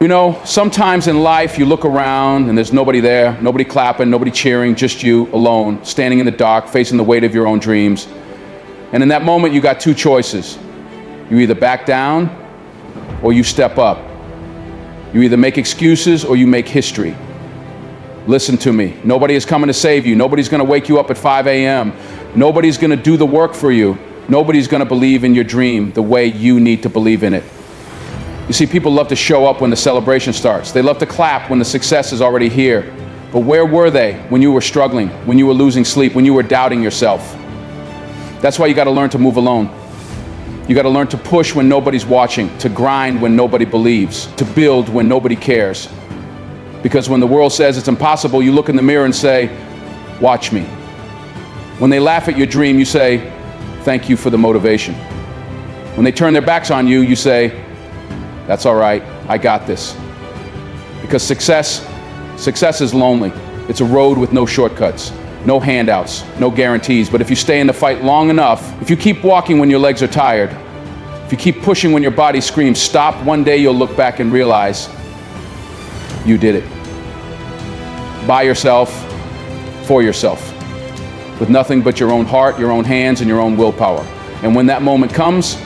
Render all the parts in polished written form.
You know, sometimes in life you look around and there's nobody there, nobody clapping, nobody cheering, just you alone, standing in the dark, facing the weight of your own dreams. And in that moment you got two choices. You either back down or you step up. You either make excuses or you make history. Listen to me. Nobody is coming to save you. Nobody's going to wake you up at 5 a.m. Nobody's going to do the work for you. Nobody's going to believe in your dream the way you need to believe in it. You see, people love to show up when the celebration starts. They love to clap when the success is already here. But where were they when you were struggling, when you were losing sleep, when you were doubting yourself? That's why you got to learn to move alone. You got to learn to push when nobody's watching, to grind when nobody believes, to build when nobody cares. Because when the world says it's impossible, you look in the mirror and say, watch me. When they laugh at your dream, you say, thank you for the motivation. When they turn their backs on you, you say, that's all right, I got this. Because success is lonely. It's a road with no shortcuts, no handouts, no guarantees. But if you stay in the fight long enough, if you keep walking when your legs are tired, if you keep pushing when your body screams stop, one day you'll look back and realize you did it. By yourself, for yourself, with nothing but your own heart, your own hands, and your own willpower. And when that moment comes,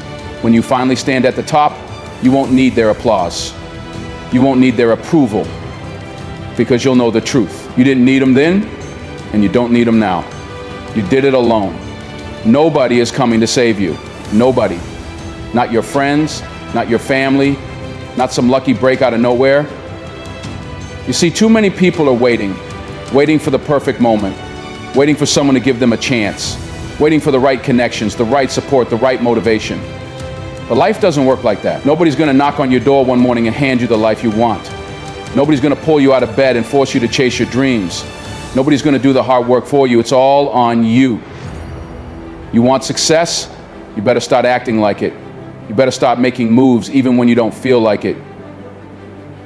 when you finally stand at the top, you won't need their applause. You won't need their approval, because you'll know the truth. You didn't need them then, and you don't need them now. You did it alone. Nobody is coming to save you. Nobody. Not your friends, not your family, not some lucky break out of nowhere. You see, too many people are waiting for the perfect moment, waiting for someone to give them a chance, waiting for the right connections, the right support, the right motivation. But life doesn't work like that. Nobody's going to knock on your door one morning and hand you the life you want. Nobody's going to pull you out of bed and force you to chase your dreams. Nobody's going to do the hard work for you. It's all on you. You want success? You better start acting like it. You better start making moves even when you don't feel like it.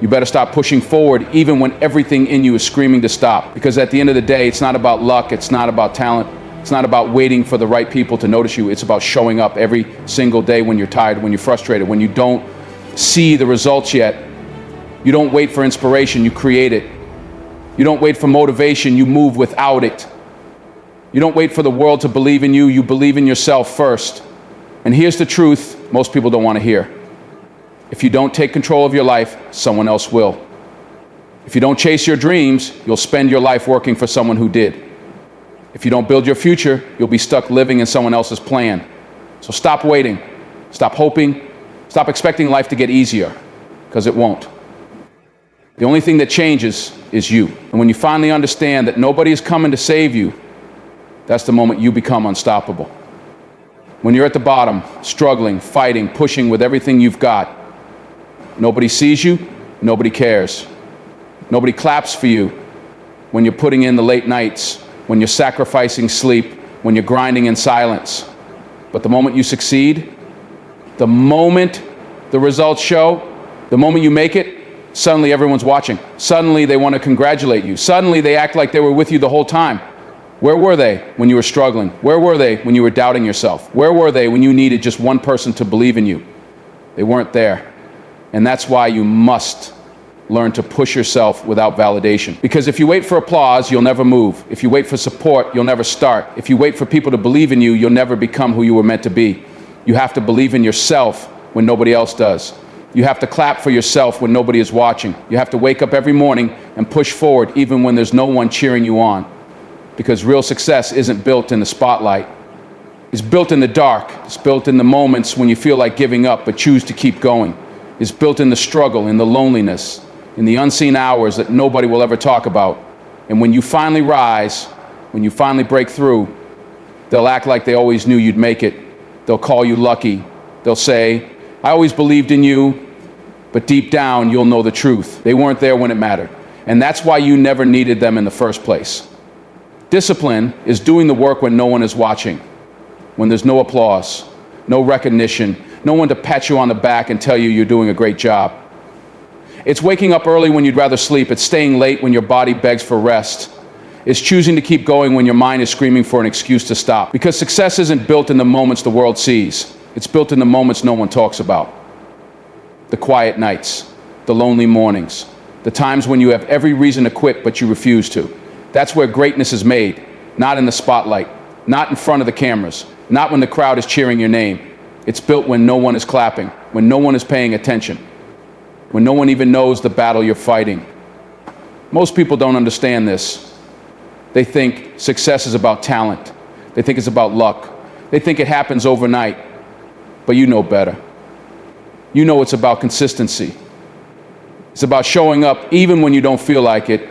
You better start pushing forward even when everything in you is screaming to stop. Because at the end of the day, it's not about luck. It's not about talent. It's not about waiting for the right people to notice you. It's about showing up every single day when you're tired, when you're frustrated, when you don't see the results yet. You don't wait for inspiration, you create it. You don't wait for motivation, you move without it. You don't wait for the world to believe in you, you believe in yourself first. And here's the truth most people don't want to hear. If you don't take control of your life, someone else will. If you don't chase your dreams, you'll spend your life working for someone who did. If you don't build your future, you'll be stuck living in someone else's plan. So stop waiting, stop hoping, stop expecting life to get easier, because it won't. The only thing that changes is you. And when you finally understand that nobody is coming to save you, that's the moment you become unstoppable. When you're at the bottom, struggling, fighting, pushing with everything you've got, nobody sees you, nobody cares. Nobody claps for you when you're putting in the late nights, when you're sacrificing sleep, when you're grinding in silence. But the moment you succeed, the moment the results show, the moment you make it, suddenly everyone's watching. Suddenly they want to congratulate you. Suddenly they act like they were with you the whole time. Where were they when you were struggling? Where were they when you were doubting yourself? Where were they when you needed just one person to believe in you? They weren't there. And that's why you must learn to push yourself without validation. Because if you wait for applause, you'll never move. If you wait for support, you'll never start. If you wait for people to believe in you, you'll never become who you were meant to be. You have to believe in yourself when nobody else does. You have to clap for yourself when nobody is watching. You have to wake up every morning and push forward even when there's no one cheering you on. Because real success isn't built in the spotlight. It's built in the dark. It's built in the moments when you feel like giving up but choose to keep going. It's built in the struggle, in the loneliness, in the unseen hours that nobody will ever talk about. And when you finally rise, when you finally break through, they'll act like they always knew you'd make it. They'll call you lucky. They'll say, I always believed in you, but deep down you'll know the truth. They weren't there when it mattered. And that's why you never needed them in the first place. Discipline is doing the work when no one is watching, when there's no applause, no recognition, no one to pat you on the back and tell you you're doing a great job. It's waking up early when you'd rather sleep. It's staying late when your body begs for rest. It's choosing to keep going when your mind is screaming for an excuse to stop. Because success isn't built in the moments the world sees. It's built in the moments no one talks about. The quiet nights, the lonely mornings, the times when you have every reason to quit but you refuse to. That's where greatness is made, not in the spotlight, not in front of the cameras, not when the crowd is cheering your name. It's built when no one is clapping, when no one is paying attention, when no one even knows the battle you're fighting. Most people don't understand this. They think success is about talent. They think it's about luck. They think it happens overnight, but you know better. You know it's about consistency. It's about showing up even when you don't feel like it.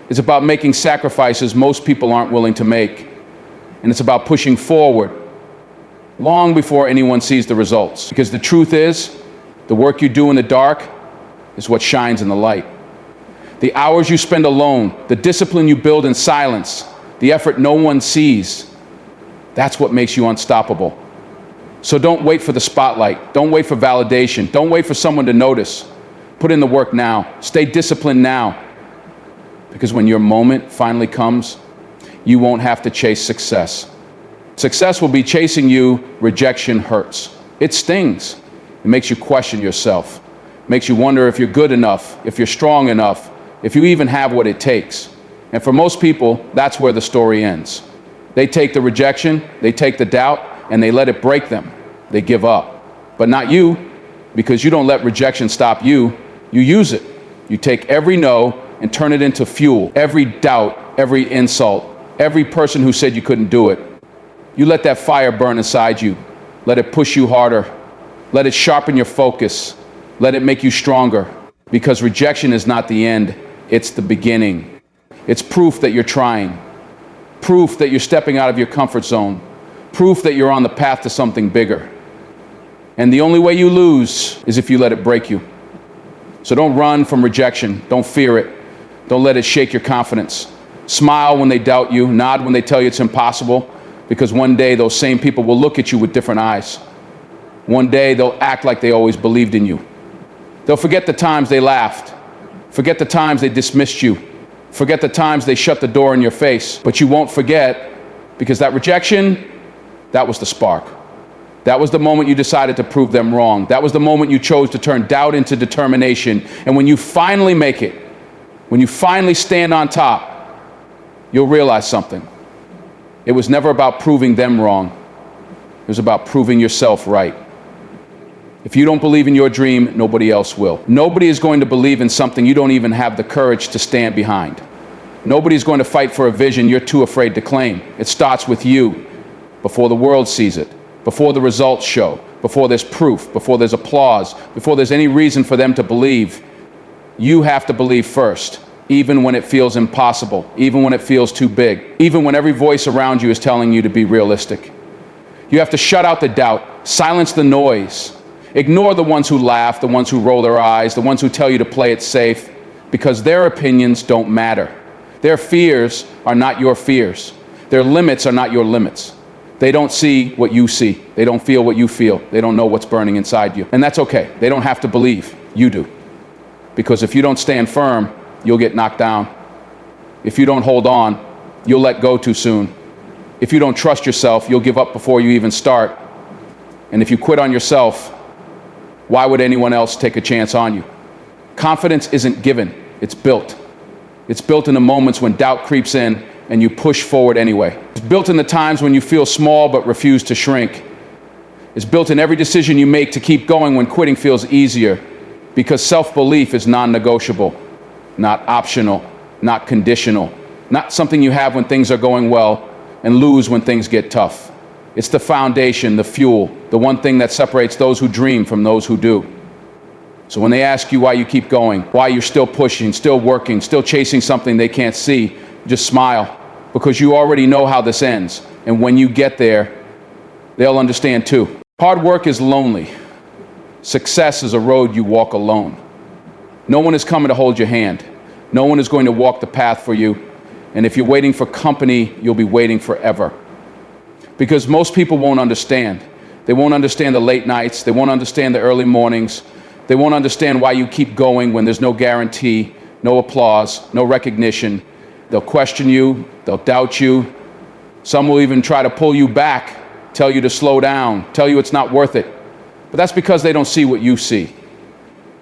It's about making sacrifices most people aren't willing to make. And it's about pushing forward long before anyone sees the results. Because the truth is, the work you do in the dark is what shines in the light. The hours you spend alone, the discipline you build in silence, the effort no one sees, that's what makes you unstoppable. So don't wait for the spotlight. Don't wait for validation. Don't wait for someone to notice. Put in the work now. Stay disciplined now. Because when your moment finally comes, you won't have to chase success. Success will be chasing you. Rejection hurts. It stings. It makes you question yourself. It makes you wonder if you're good enough, if you're strong enough, if you even have what it takes. And for most people, that's where the story ends. They take the rejection, they take the doubt, and they let it break them. They give up. But not you, because you don't let rejection stop you. You use it. You take every no and turn it into fuel. Every doubt, every insult, every person who said you couldn't do it. You let that fire burn inside you. Let it push you harder. Let it sharpen your focus. Let it make you stronger. Because rejection is not the end, it's the beginning. It's proof that you're trying. Proof that you're stepping out of your comfort zone. Proof that you're on the path to something bigger. And the only way you lose is if you let it break you. So don't run from rejection. Don't fear it. Don't let it shake your confidence. Smile when they doubt you. Nod when they tell you it's impossible. Because one day those same people will look at you with different eyes. One day they'll act like they always believed in you. They'll forget the times they laughed. Forget the times they dismissed you. Forget the times they shut the door in your face. But you won't forget, because that rejection, that was the spark. That was the moment you decided to prove them wrong. That was the moment you chose to turn doubt into determination. And when you finally make it, when you finally stand on top, you'll realize something. It was never about proving them wrong. It was about proving yourself right. If you don't believe in your dream, nobody else will. Nobody is going to believe in something you don't even have the courage to stand behind. Nobody's going to fight for a vision you're too afraid to claim. It starts with you, before the world sees it, before the results show, before there's proof, before there's applause, before there's any reason for them to believe. You have to believe first, even when it feels impossible, even when it feels too big, even when every voice around you is telling you to be realistic. You have to shut out the doubt, silence the noise. Ignore the ones who laugh, the ones who roll their eyes, the ones who tell you to play it safe, because their opinions don't matter. Their fears are not your fears. Their limits are not your limits. They don't see what you see. They don't feel what you feel. They don't know what's burning inside you. And that's okay. They don't have to believe. You do. Because if you don't stand firm, you'll get knocked down. If you don't hold on, you'll let go too soon. If you don't trust yourself, you'll give up before you even start. And if you quit on yourself, why would anyone else take a chance on you? Confidence isn't given, it's built. It's built in the moments when doubt creeps in and you push forward anyway. It's built in the times when you feel small but refuse to shrink. It's built in every decision you make to keep going when quitting feels easier, because self-belief is non-negotiable, not optional, not conditional, not something you have when things are going well and lose when things get tough. It's the foundation, the fuel, the one thing that separates those who dream from those who do. So when they ask you why you keep going, why you're still pushing, still working, still chasing something they can't see, just smile, because you already know how this ends. And when you get there, they'll understand too. Hard work is lonely. Success is a road you walk alone. No one is coming to hold your hand. No one is going to walk the path for you. And if you're waiting for company, you'll be waiting forever. Because most people won't understand. They won't understand the late nights. They won't understand the early mornings. They won't understand why you keep going when there's no guarantee, no applause, no recognition. They'll question you. They'll doubt you. Some will even try to pull you back, tell you to slow down, tell you it's not worth it. But that's because they don't see what you see.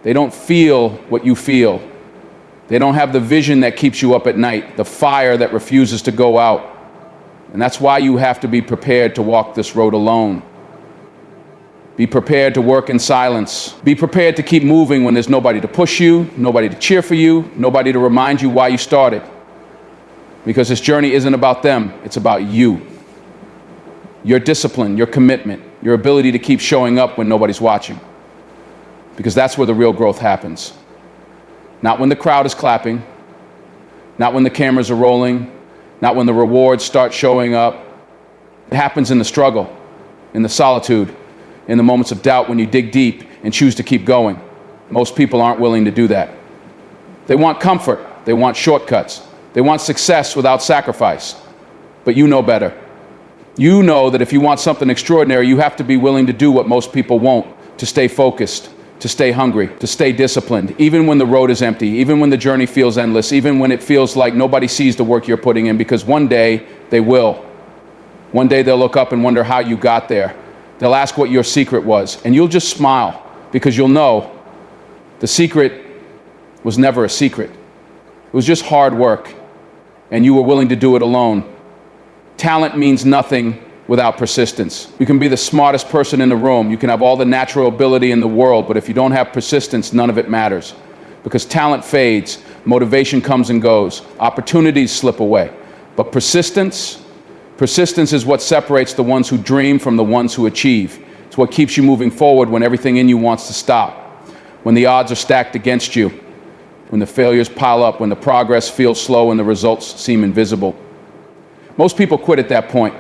They don't feel what you feel. They don't have the vision that keeps you up at night, the fire that refuses to go out. And that's why you have to be prepared to walk this road alone. Be prepared to work in silence. Be prepared to keep moving when there's nobody to push you, nobody to cheer for you, nobody to remind you why you started. Because this journey isn't about them, it's about you. Your discipline, your commitment, your ability to keep showing up when nobody's watching. Because that's where the real growth happens. Not when the crowd is clapping, not when the cameras are rolling, not when the rewards start showing up. It happens in the struggle, in the solitude, in the moments of doubt when you dig deep and choose to keep going. Most people aren't willing to do that. They want comfort, they want shortcuts, they want success without sacrifice. But you know better. You know that if you want something extraordinary, you have to be willing to do what most people won't, to stay focused, to stay hungry, to stay disciplined, even when the road is empty, even when the journey feels endless, even when it feels like nobody sees the work you're putting in, because one day they will. One day they'll look up and wonder how you got there. They'll ask what your secret was, and you'll just smile, because you'll know the secret was never a secret. It was just hard work, and you were willing to do it alone. Talent means nothing without persistence. You can be the smartest person in the room, you can have all the natural ability in the world, but if you don't have persistence, none of it matters. Because talent fades, motivation comes and goes, opportunities slip away. But persistence is what separates the ones who dream from the ones who achieve. It's what keeps you moving forward when everything in you wants to stop, when the odds are stacked against you, when the failures pile up, when the progress feels slow and the results seem invisible. Most people quit at that point.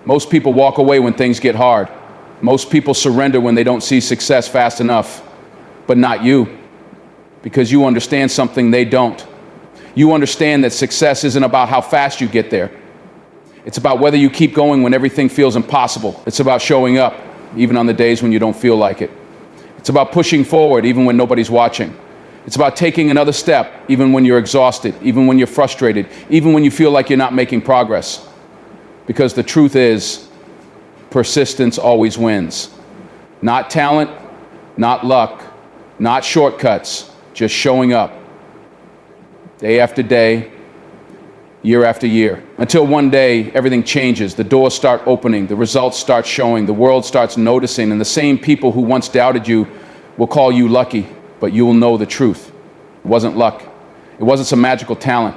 Most people walk away when things get hard. Most people surrender when they don't see success fast enough. But not you, because you understand something they don't. You understand that success isn't about how fast you get there. It's about whether you keep going when everything feels impossible. It's about showing up, even on the days when you don't feel like it. It's about pushing forward, even when nobody's watching. It's about taking another step, even when you're exhausted, even when you're frustrated, even when you feel like you're not making progress. Because the truth is, persistence always wins. Not talent, not luck, not shortcuts, just showing up. Day after day, year after year. Until one day, everything changes. The doors start opening, the results start showing, the world starts noticing, and the same people who once doubted you will call you lucky, but you will know the truth. It wasn't luck. It wasn't some magical talent.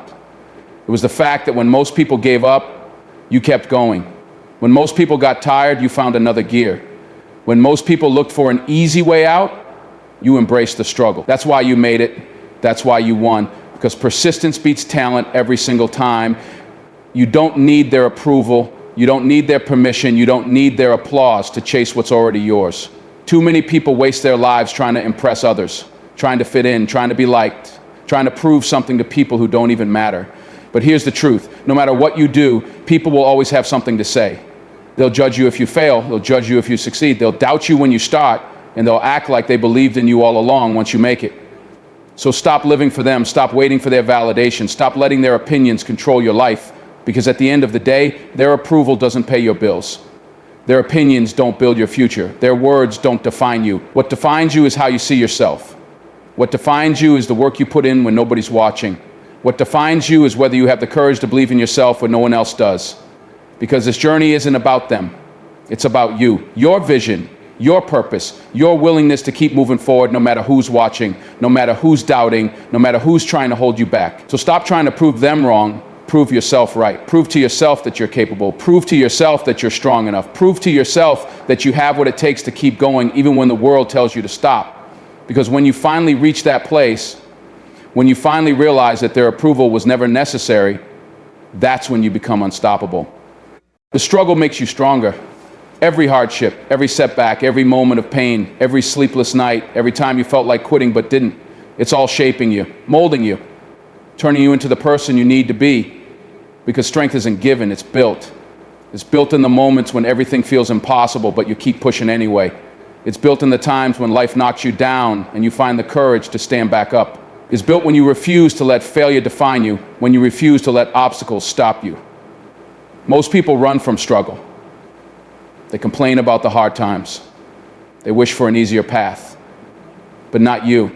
It was the fact that when most people gave up, you kept going. When most people got tired, you found another gear. When most people looked for an easy way out, you embraced the struggle. That's why you made it. That's why you won. Because persistence beats talent every single time. You don't need their approval. You don't need their permission. You don't need their applause to chase what's already yours. Too many people waste their lives trying to impress others, trying to fit in, trying to be liked, trying to prove something to people who don't even matter. But here's the truth. No matter what you do, people will always have something to say. They'll judge you if you fail. They'll judge you if you succeed. They'll doubt you when you start, and they'll act like they believed in you all along once you make it. So stop living for them. Stop waiting for their validation. Stop letting their opinions control your life, because at the end of the day, their approval doesn't pay your bills. Their opinions don't build your future. Their words don't define you. What defines you is how you see yourself. What defines you is the work you put in when nobody's watching. What defines you is whether you have the courage to believe in yourself when no one else does. Because this journey isn't about them. It's about you, your vision, your purpose, your willingness to keep moving forward no matter who's watching, no matter who's doubting, no matter who's trying to hold you back. So stop trying to prove them wrong. Prove yourself right. Prove to yourself that you're capable. Prove to yourself that you're strong enough. Prove to yourself that you have what it takes to keep going even when the world tells you to stop. Because when you finally reach that place, when you finally realize that their approval was never necessary, that's when you become unstoppable. The struggle makes you stronger. Every hardship, every setback, every moment of pain, every sleepless night, every time you felt like quitting but didn't, it's all shaping you, molding you, turning you into the person you need to be. Because strength isn't given, it's built. It's built in the moments when everything feels impossible, but you keep pushing anyway. It's built in the times when life knocks you down and you find the courage to stand back up. It's built when you refuse to let failure define you, when you refuse to let obstacles stop you. Most people run from struggle. They complain about the hard times. They wish for an easier path. but not you.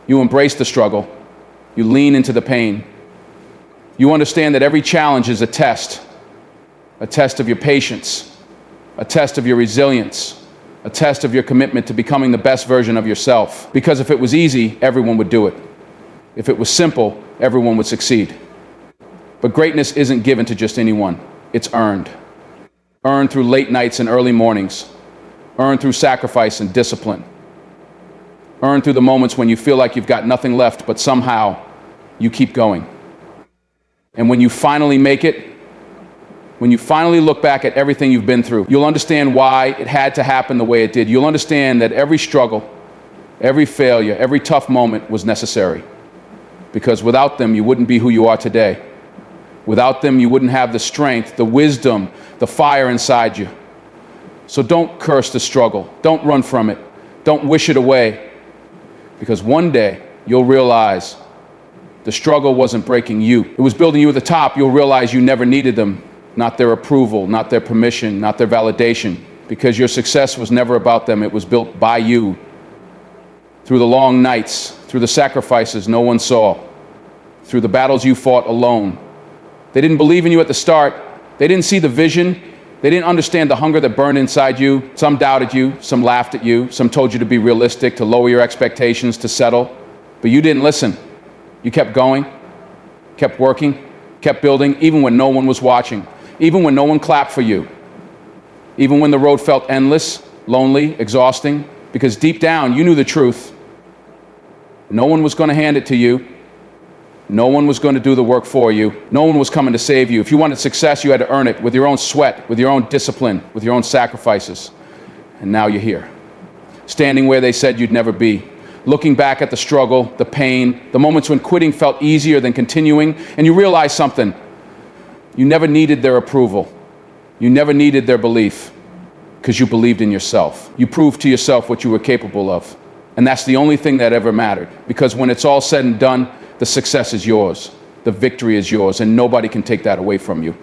You embrace the struggle. You lean into the pain. You understand that every challenge is a test of your patience, a test of your resilience, a test of your commitment to becoming the best version of yourself. Because if it was easy, everyone would do it. If it was simple, everyone would succeed. But greatness isn't given to just anyone. It's earned. Earned through late nights and early mornings. Earned through sacrifice and discipline. Earned through the moments when you feel like you've got nothing left, but somehow you keep going. And when you finally make it, when you finally look back at everything you've been through, you'll understand why it had to happen the way it did. You'll understand that every struggle, every failure, every tough moment was necessary. Because without them, you wouldn't be who you are today. Without them, you wouldn't have the strength, the wisdom, the fire inside you. So don't curse the struggle. Don't run from it. Don't wish it away. Because one day, you'll realize the struggle wasn't breaking you. It was building you at the top. You'll realize you never needed them. Not their approval, not their permission, not their validation. Because your success was never about them. It was built by you. Through the long nights, through the sacrifices no one saw, through the battles you fought alone. They didn't believe in you at the start. They didn't see the vision. They didn't understand the hunger that burned inside you. Some doubted you, some laughed at you, some told you to be realistic, to lower your expectations, to settle. But you didn't listen. You kept going, kept working, kept building, even when no one was watching, even when no one clapped for you, even when the road felt endless, lonely, exhausting, because deep down you knew the truth. No one was going to hand it to you. No one was going to do the work for you. No one was coming to save you. If you wanted success, you had to earn it with your own sweat, with your own discipline, with your own sacrifices. And now you're here, standing where they said you'd never be, looking back at the struggle, the pain, the moments when quitting felt easier than continuing, and you realize something. You never needed their approval. You never needed their belief, because you believed in yourself. You proved to yourself what you were capable of. And that's the only thing that ever mattered, because when it's all said and done, the success is yours, the victory is yours, and nobody can take that away from you.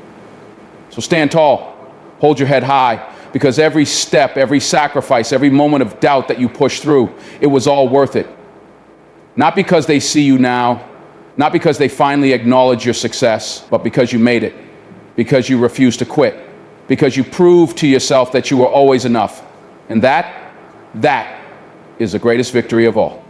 So stand tall, hold your head high, because every step, every sacrifice, every moment of doubt that you push through, it was all worth it. Not because they see you now, not because they finally acknowledge your success, but because you made it, because you refused to quit, because you proved to yourself that you were always enough. And that is the greatest victory of all.